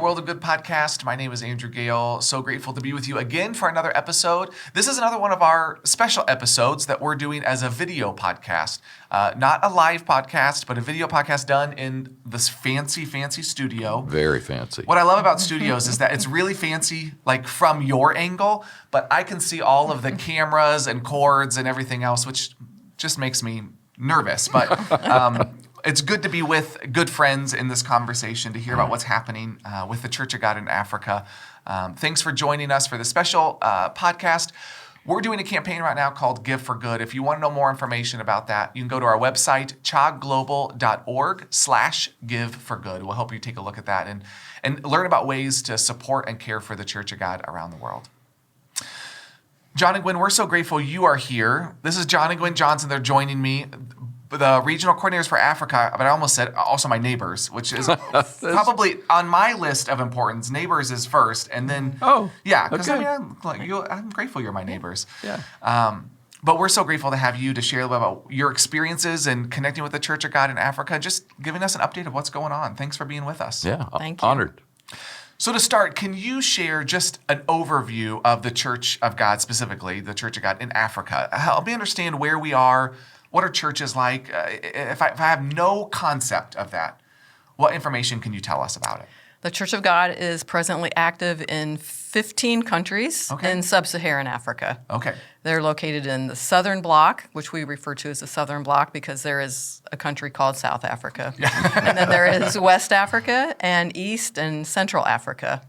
World of Good podcast. My name is Andrew Gale. So grateful to be with you again for another episode. This is another one of our special episodes that we're doing as a video podcast. Not a live podcast, but a video podcast done in this fancy, fancy studio. Very fancy. What I love about studios is that it's really fancy, like from your angle, but I can see all of the cameras and cords and everything else, which just makes me nervous. But it's good to be with good friends in this conversation to hear about what's happening with the Church of God in Africa. Thanks for joining us for this special podcast. We're doing a campaign right now called Give for Good. If you want to know more information about that, you can go to our website, chagglobal.org/give for good. We'll help you take a look at that and learn about ways to support and care for the Church of God around the world. John and Gwen, we're so grateful you are here. This is John and Gwen Johnson. They're joining me, the regional coordinators for Africa, but I almost said also my neighbors, which is probably on my list of importance. Neighbors is first, and then because okay. I'm grateful you're my neighbors. Yeah. But we're so grateful to have you to share about your experiences and connecting with the Church of God in Africa, just giving us an update of what's going on. Thanks for being with us. Yeah, Thank you. Honored. So to start, can you share just an overview of the Church of God, specifically the Church of God in Africa? Help me understand where we are. What are churches like? If I have no concept of that, what information can you tell us about it? The Church of God is presently active in 15 countries in sub-Saharan Africa. Okay. They're located in the Southern Bloc, which we refer to as the Southern Bloc because there is a country called South Africa. And then there is West Africa and East and Central Africa.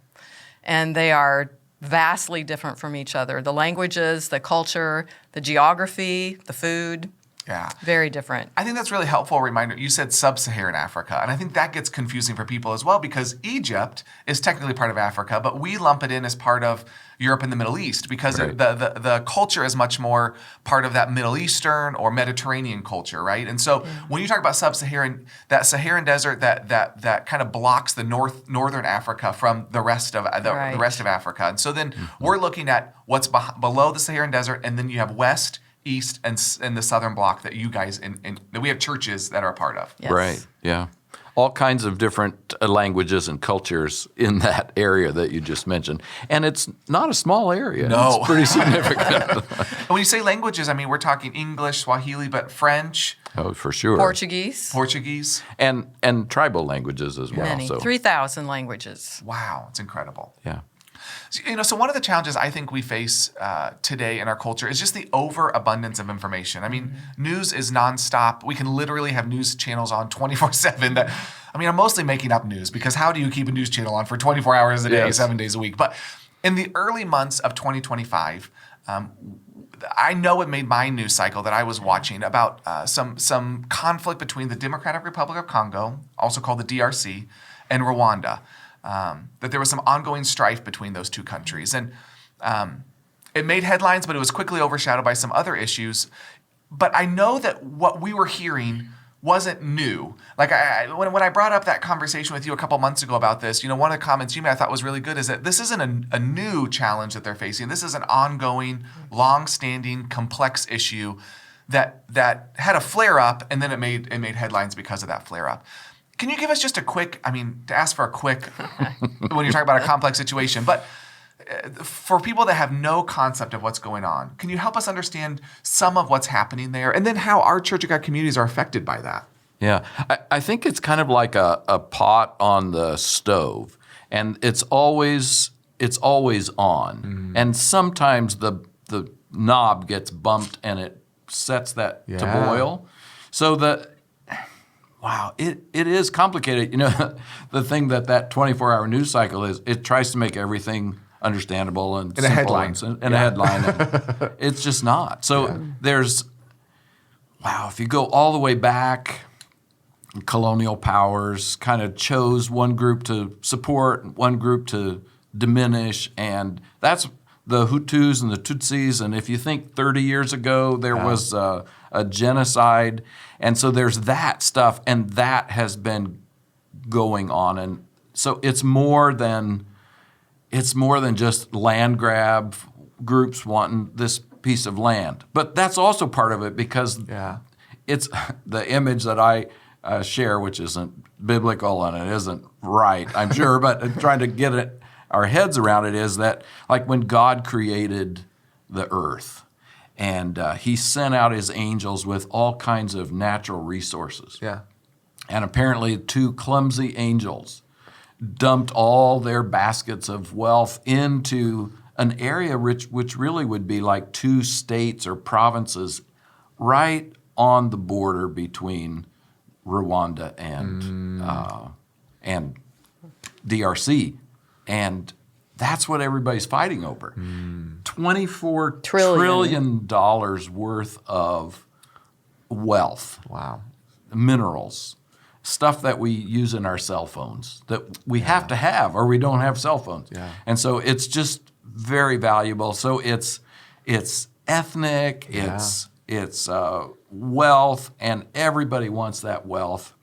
And they are vastly different from each other. The languages, the culture, the geography, the food. Yeah. Very different. I think that's really helpful reminder. You said sub-Saharan Africa, and I think that gets confusing for people as well because Egypt is technically part of Africa, but we lump it in as part of Europe and the Middle East because the culture is much more part of that Middle Eastern or Mediterranean culture, right? And so when you talk about sub-Saharan, that Saharan desert that kind of blocks the northern Africa from the rest of the rest of Africa. And so then we're looking at what's below the Saharan desert, and then you have West, East, and the Southern Bloc that you guys that we have churches that are a part of. Yes. Right, yeah. All kinds of different languages and cultures in that area that you just mentioned. And it's not a small area. No. It's pretty significant. And when you say languages, I mean, we're talking English, Swahili, but French. Oh, for sure. Portuguese. And tribal languages as well. Many. So. 3,000 languages. Wow, it's incredible. Yeah. So one of the challenges I think we face today in our culture is just the overabundance of information. I mean, news is nonstop. We can literally have news channels on 24/7. I'm mostly making up news because how do you keep a news channel on for 24 hours a day, 7 days a week? But in the early months of 2025, I know it made my news cycle that I was watching about some conflict between the Democratic Republic of Congo, also called the DRC, and Rwanda. That there was some ongoing strife between those two countries. And it made headlines, but it was quickly overshadowed by some other issues. But I know that what we were hearing wasn't new. Like when I brought up that conversation with you a couple months ago about this, one of the comments you made I thought was really good is that this isn't a new challenge that they're facing. This is an ongoing, long-standing, complex issue that had a flare-up, and then it made headlines because of that flare-up. Can you give us just a quick, to ask for a quick, when you're talking about a complex situation, but for people that have no concept of what's going on, can you help us understand some of what's happening there and then how our Church of God communities are affected by that? Yeah. I think it's kind of like a pot on the stove, and it's always on. And sometimes the knob gets bumped and it sets that to boil. So wow, it is complicated. The thing that 24-hour news cycle is, it tries to make everything understandable and in simple a headline. And a headline. And it's just not. So there's, if you go all the way back, colonial powers kind of chose one group to support, one group to diminish, and that's the Hutus and the Tutsis. And if you think 30 years ago, there was a genocide. And so there's that stuff, and that has been going on. And so it's more than just land grab groups wanting this piece of land. But that's also part of it because it's the image that I share, which isn't biblical and it isn't right, I'm sure, but trying to get our heads around it is that, like when God created the earth, and he sent out his angels with all kinds of natural resources. Yeah. And apparently 2 clumsy angels dumped all their baskets of wealth into an area which really would be like 2 states or provinces right on the border between Rwanda and DRC. And that's what everybody's fighting over. $24 trillion worth of wealth. Wow. Minerals, stuff that we use in our cell phones that we have to have or we don't have cell phones. Yeah. And so it's just very valuable. So it's ethnic, it's wealth, and everybody wants that wealth.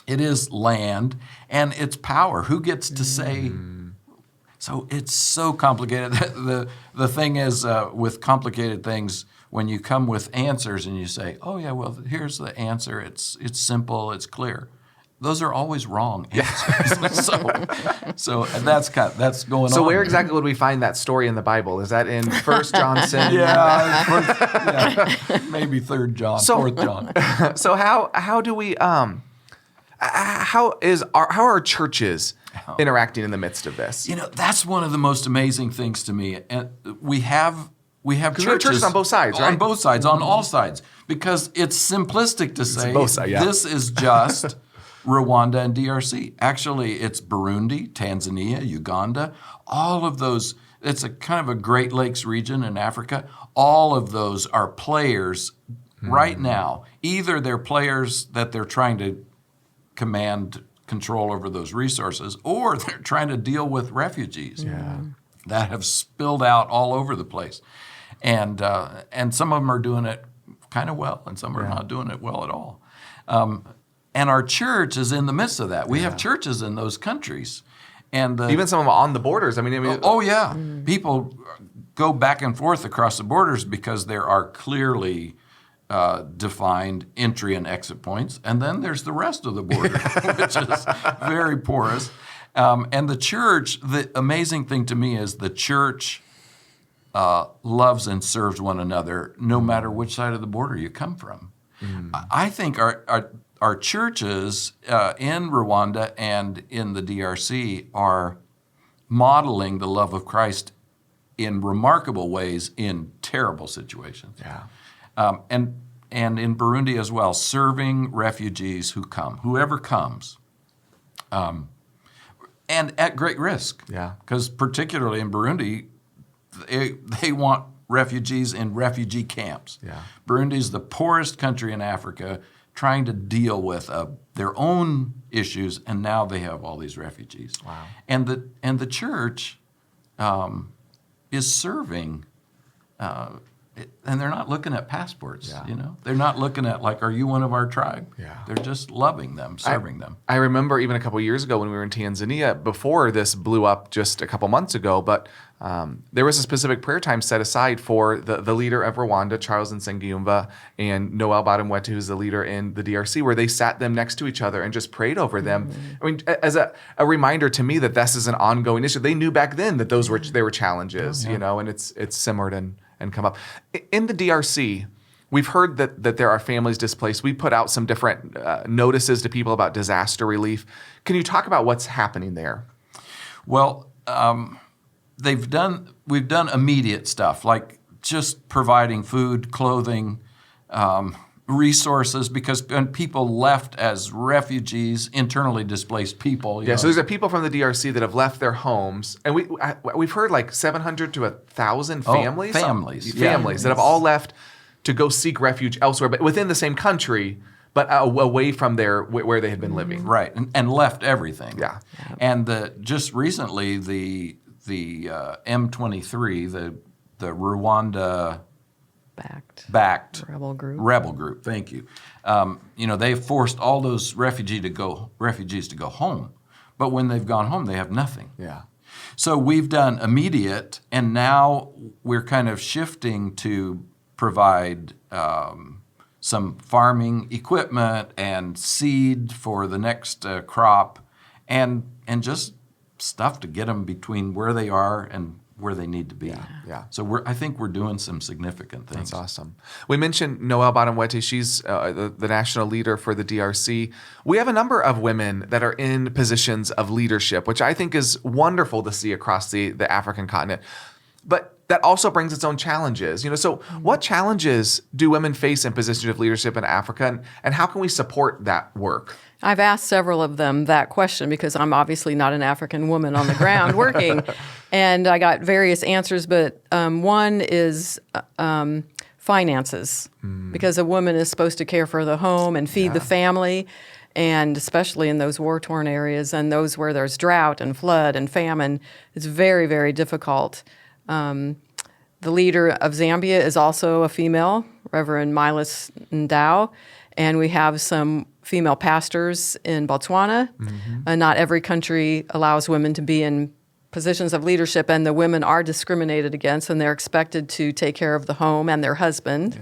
It is land, and it's power. Who gets to say? So it's so complicated. The thing is, with complicated things, when you come with answers and you say, "Oh yeah, well here's the answer. It's simple. It's clear." Those are always wrong answers. so that's going on. So where there. exactly would we find that story in the Bible? Is that in 1 Johnson? Maybe 3 John, So- 4 John. So how do we how are our churches interacting in the midst of this? You know, that's one of the most amazing things to me. And we have we have churches churches on both sides, right? On both sides, on all sides, because it's simplistic to say both sides, yeah. this is just Rwanda and DRC. Actually, it's Burundi, Tanzania, Uganda, all of those. It's a kind of a Great Lakes region in Africa. All of those are players right now. Either they're players that they're trying to command control over those resources, or they're trying to deal with refugees that have spilled out all over the place. And some of them are doing it kind of well, and some are not doing it well at all. And our church is in the midst of that. We have churches in those countries. And Even some of them on the borders. I mean, oh yeah. People go back and forth across the borders because there are clearly defined entry and exit points. And then there's the rest of the border, which is very porous. And the church, the amazing thing to me is the church loves and serves one another no matter which side of the border you come from. I think our churches in Rwanda and in the DRC are modeling the love of Christ in remarkable ways in terrible situations. Yeah. And in Burundi as well, serving refugees who come, whoever comes, and at great risk. Yeah. Because particularly in Burundi, they want refugees in refugee camps. Yeah. Burundi is the poorest country in Africa, trying to deal with their own issues, and now they have all these refugees. Wow. And the church is serving, and they're not looking at passports. Yeah. You know, they're not looking at like, are you one of our tribe? Yeah. They're just loving them, serving them. I remember even a couple of years ago when we were in Tanzania, before this blew up just a couple months ago, but there was a specific prayer time set aside for the leader of Rwanda, Charles Nsengiyumva, and Noel Badamwete, who's the leader in the DRC, where they sat them next to each other and just prayed over them. I mean, as a reminder to me that this is an ongoing issue. They knew back then that those were challenges, you know, and it's simmered and come up. In the DRC, we've heard that there are families displaced. We put out some different notices to people about disaster relief. Can you talk about what's happening there? Well, we've done immediate stuff like just providing food, clothing, resources, because when people left as refugees, internally displaced people. You know, So there's people from the DRC that have left their homes, and we've heard like 700 to 1,000 families. Families that have all left to go seek refuge elsewhere, but within the same country, but away from where they had been living. Right, and left everything. Yeah. And just recently, the M23, the Rwanda backed rebel group. Thank you. They forced all those refugees to go home, but when they've gone home, they have nothing. Yeah. So we've done immediate, and now we're kind of shifting to provide some farming equipment and seed for the next crop, and just stuff to get them between where they are and where they need to be. Yeah. So I think we're doing some significant things. That's awesome. We mentioned Noelle Badamwete. She's the national leader for the DRC. We have a number of women that are in positions of leadership, which I think is wonderful to see across the African continent. But that also brings its own challenges. So what challenges do women face in positions of leadership in Africa, and how can we support that work? I've asked several of them that question because I'm obviously not an African woman on the ground working. And I got various answers, but one is finances, because a woman is supposed to care for the home and feed the family, and especially in those war-torn areas and those where there's drought and flood and famine, it's very, very difficult. The leader of Zambia is also a female, Reverend Milas Ndau, and we have some female pastors in Botswana. Not every country allows women to be in positions of leadership, and the women are discriminated against, and they're expected to take care of the home and their husband.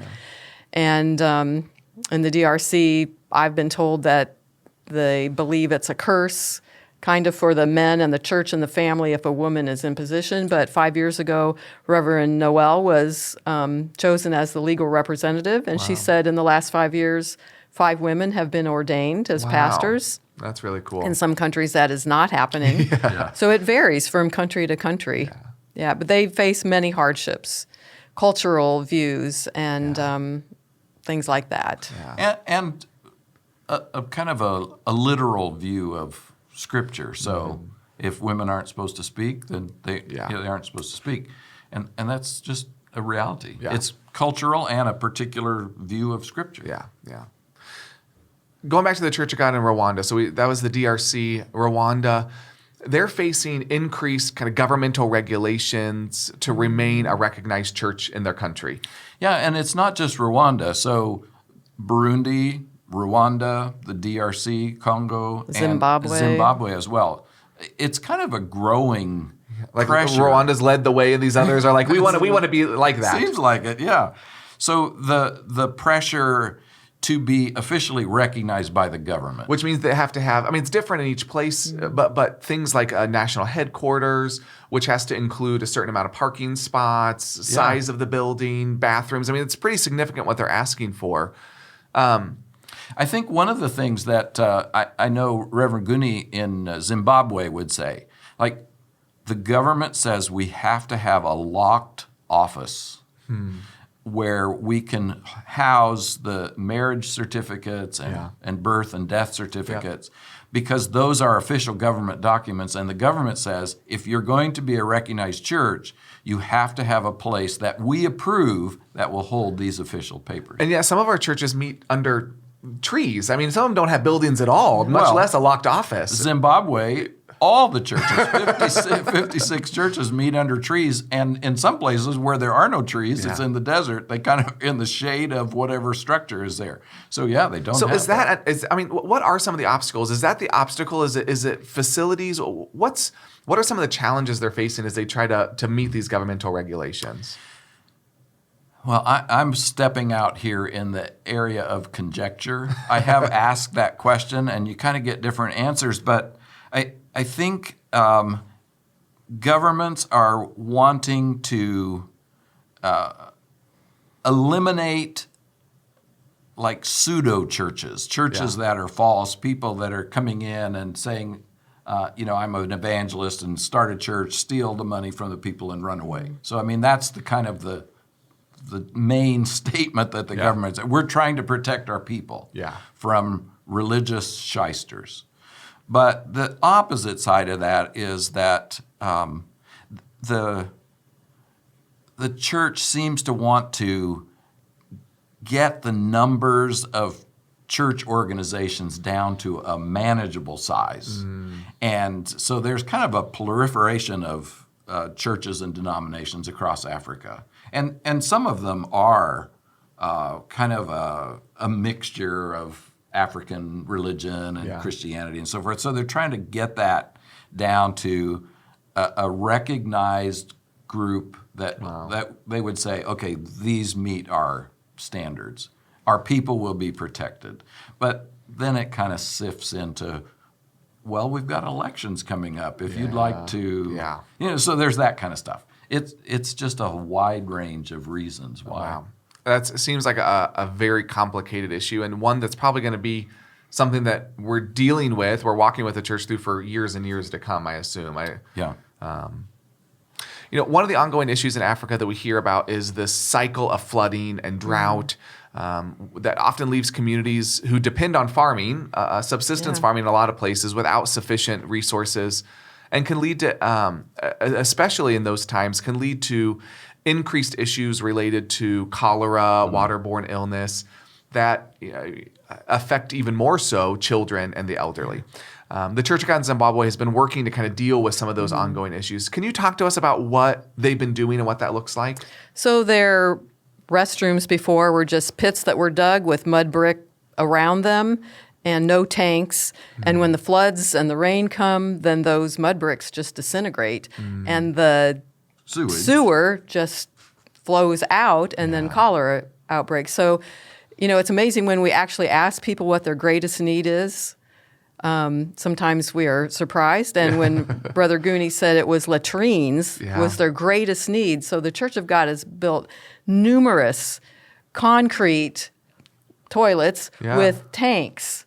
And in the DRC, I've been told that they believe it's a curse kind of for the men and the church and the family if a woman is in position. But 5 years ago, Reverend Noel was chosen as the legal representative, and she said in the last 5 years, 5 women have been ordained as pastors. That's really cool. In some countries, that is not happening. So it varies from country to country. But they face many hardships, cultural views, and things like that. And a kind of a literal view of Scripture. So if women aren't supposed to speak, then they aren't supposed to speak. And that's just a reality. It's cultural and a particular view of Scripture. Yeah. Going back to the Church of God in Rwanda, so that was the DRC, Rwanda. They're facing increased kind of governmental regulations to remain a recognized church in their country. Yeah, and it's not just Rwanda. So Burundi, Rwanda, the DRC, Congo, Zimbabwe. and Zimbabwe as well. It's kind of a growing pressure. Rwanda's led the way, and these others are like, we want to be like that. Seems like it, yeah. So the pressure to be officially recognized by the government. Which means they have to have, it's different in each place, but things like a national headquarters, which has to include a certain amount of parking spots, size of the building, bathrooms. It's pretty significant what they're asking for. I think one of the things that I know Reverend Guni in Zimbabwe would say, like, the government says we have to have a locked office where we can house the marriage certificates and birth and death certificates, because those are official government documents. And the government says, if you're going to be a recognized church, you have to have a place that we approve that will hold these official papers. And some of our churches meet under trees. Some of them don't have buildings at all, much less a locked office. Zimbabwe, all the churches, 56 churches meet under trees, and in some places where there are no trees, it's in the desert, they kind of in the shade of whatever structure is there. So they don't So have what are some of the obstacles? Is that the obstacle? Is it facilities? What are some of the challenges they're facing as they try to meet these governmental regulations? Well, I'm stepping out here in the area of conjecture. I have asked that question, and you kind of get different answers, but I think governments are wanting to eliminate like pseudo churches that are false, people that are coming in and saying, I'm an evangelist and start a church, steal the money from the people and run away. So that's the kind of the main statement that the government said. We're trying to protect our people from religious shysters. But the opposite side of that is that the church seems to want to get the numbers of church organizations down to a manageable size. And so there's kind of a proliferation of churches and denominations across Africa. And some of them are kind of a mixture of African religion and Christianity and so forth. So they're trying to get that down to a recognized group that they would say, okay, these meet our standards. our people will be protected. But then it kind of sifts into, well, we've got elections coming up. If you'd like to, so there's that kind of stuff. It's just a wide range of reasons why. Wow. That seems like a very complicated issue, and one that's probably going to be something that we're dealing with, we're walking with the church through for years and years to come, I assume. One of the ongoing issues in Africa that we hear about is this cycle of flooding and drought that often leaves communities who depend on farming, subsistence farming in a lot of places, without sufficient resources, and can lead to, especially in those times, can lead to increased issues related to cholera, waterborne illness that affect even more so children and the elderly. The Church of God in Zimbabwe has been working to kind of deal with some of those ongoing issues. Can you talk to us about what they've been doing and what that looks like? So their restrooms before were just pits that were dug with mud brick around them and no tanks. And when the floods and the rain come, then those mud bricks just disintegrate. And the sewer just flows out, and then cholera outbreaks. So, it's amazing when we actually ask people what their greatest need is. Sometimes we are surprised. And when Brother Gooney said it was latrines was their greatest need. So the Church of God has built numerous concrete toilets with tanks.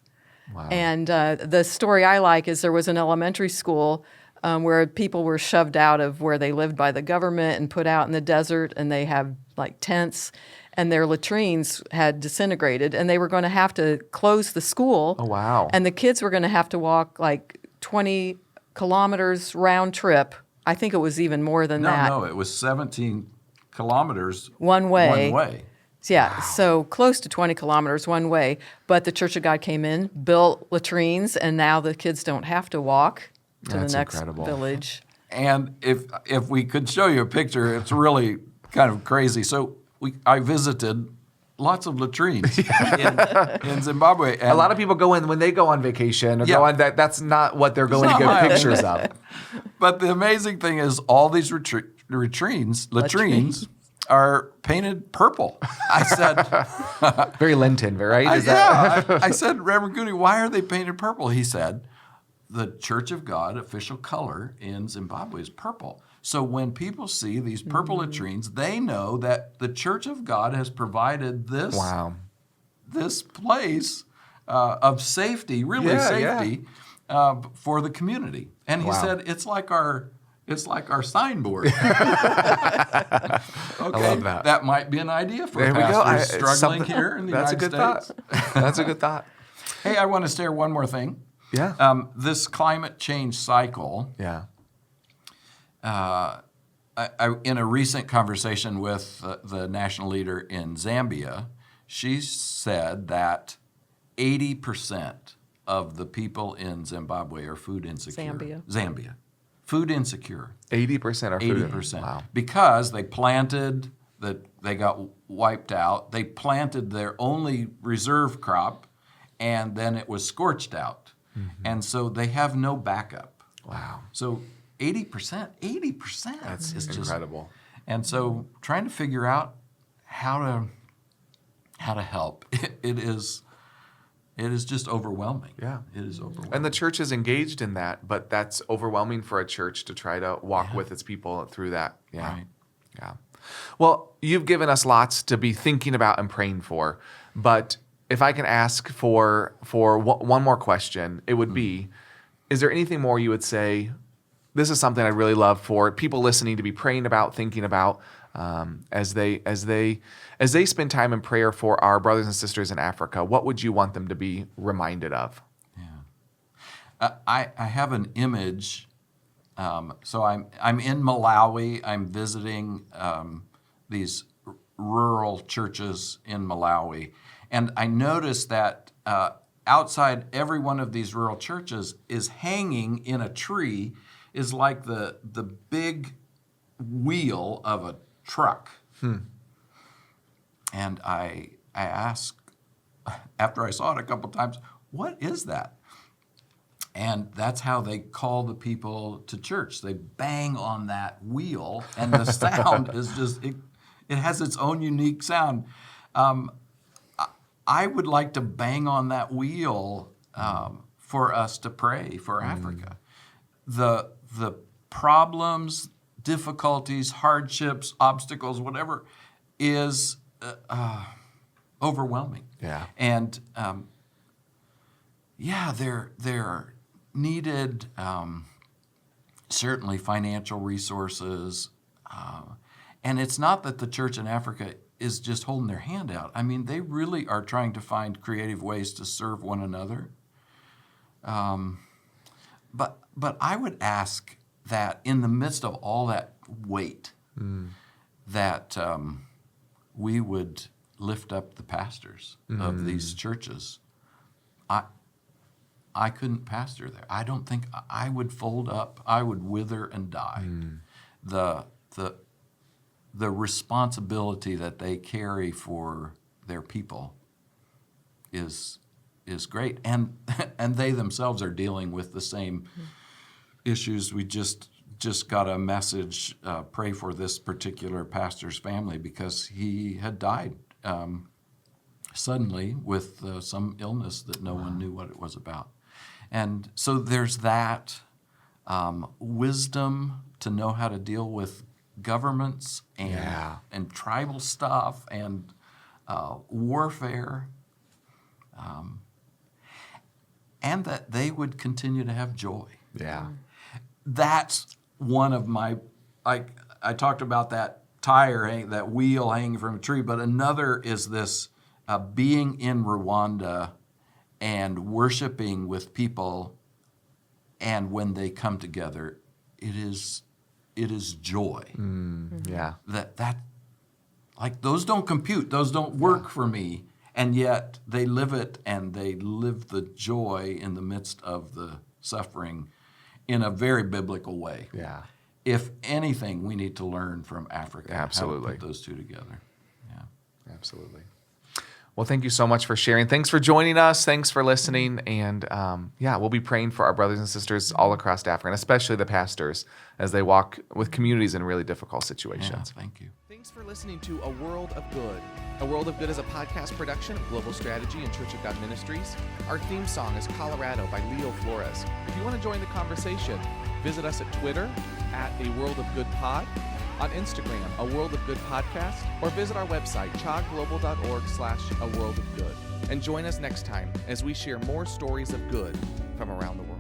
Wow. And the story I like is there was an elementary school where people were shoved out of where they lived by the government and put out in the desert, and they have like tents, and their latrines had disintegrated, and they were going to have to close the school. Oh, wow. And the kids were going to have to walk like 20 kilometers round trip. I think it was even more than that. No, it was 17 kilometers one way. One way. Yeah, so close to 20 kilometers one way. But the Church of God came in, built latrines, and now the kids don't have to walk to That's the next incredible. village. And if we could show you a picture, it's really kind of crazy. So I visited lots of latrines in Zimbabwe. And a lot of people go in when they go on vacation or go on that's not what they're going to get pictures of. But the amazing thing is all these latrines are painted purple. I said, very Lenten, right? I said, Reverend Gooney, why are they painted purple? He said, the Church of God official color in Zimbabwe is purple. So when people see these purple latrines, they know that the Church of God has provided this this place of safety, safety, for the community. And he said it's like our signboard. Okay, I love that. That might be an idea for there pastors struggling here in the United States. That's a good thought. That's a good thought. Hey, I want to share one more thing. Yeah. This climate change cycle. Yeah. In a recent conversation with the national leader in Zambia, she said that 80% of the people in Zimbabwe are food insecure. Zambia. Food insecure. 80% are food. 80%. Wow. Because they planted, they got wiped out. They planted their only reserve crop, and then it was scorched out. And so they have no backup. Wow. So 80%. That's is incredible. And so trying to figure out how to help. It is just overwhelming. Yeah. It is overwhelming. And the church is engaged in that, but that's overwhelming for a church to try to walk with its people through that. Yeah. Right. Yeah. Well, you've given us lots to be thinking about and praying for, but if I can ask for one more question, it would be, is there anything more you would say, this is something I'd really love for people listening to be praying about, thinking about, as they spend time in prayer for our brothers and sisters in Africa? What would you want them to be reminded of? Yeah, I have an image. So I'm in Malawi. I'm visiting these rural churches in Malawi, and I noticed that outside every one of these rural churches is hanging in a tree is like the big wheel of a truck. And I asked, after I saw it a couple times, what is that? And that's how they call the people to church. They bang on that wheel, and the sound is just, it has its own unique sound. I would like to bang on that wheel for us to pray for Africa. The problems, difficulties, hardships, obstacles, whatever, is overwhelming. Yeah. And there needed certainly financial resources. And it's not that the church in Africa is just holding their hand out. I mean, they really are trying to find creative ways to serve one another. But I would ask that in the midst of all that weight, that we would lift up the pastors of these churches. I couldn't pastor there. I don't think I would fold up. I would wither and die. The responsibility that they carry for their people is great, and they themselves are dealing with the same issues. We just got a message, pray for this particular pastor's family because he had died suddenly with some illness that no one knew what it was about. And so there's that wisdom to know how to deal with governments and tribal stuff and warfare, and that they would continue to have joy. Yeah. That's one of my, I talked about that tire, that wheel hanging from a tree, but another is this being in Rwanda and worshiping with people, and when they come together, it is joy. Yeah. That like those don't compute, those don't work for me, and yet they live it, and they live the joy in the midst of the suffering in a very biblical way. Yeah. If anything, we need to learn from Africa. Absolutely. How to put those two together. Yeah. Absolutely. Well, thank you so much for sharing. Thanks for joining us. Thanks for listening. And we'll be praying for our brothers and sisters all across Africa, and especially the pastors as they walk with communities in really difficult situations. Yeah, thank you. Thanks for listening to A World of Good. A World of Good is a podcast production of Global Strategy and Church of God Ministries. Our theme song is Colorado by Leo Flores. If you want to join the conversation, visit us at Twitter at A World of Good Pod, on Instagram, A World of Good Podcast, or visit our website, chogglobal.org/A World of Good. And join us next time as we share more stories of good from around the world.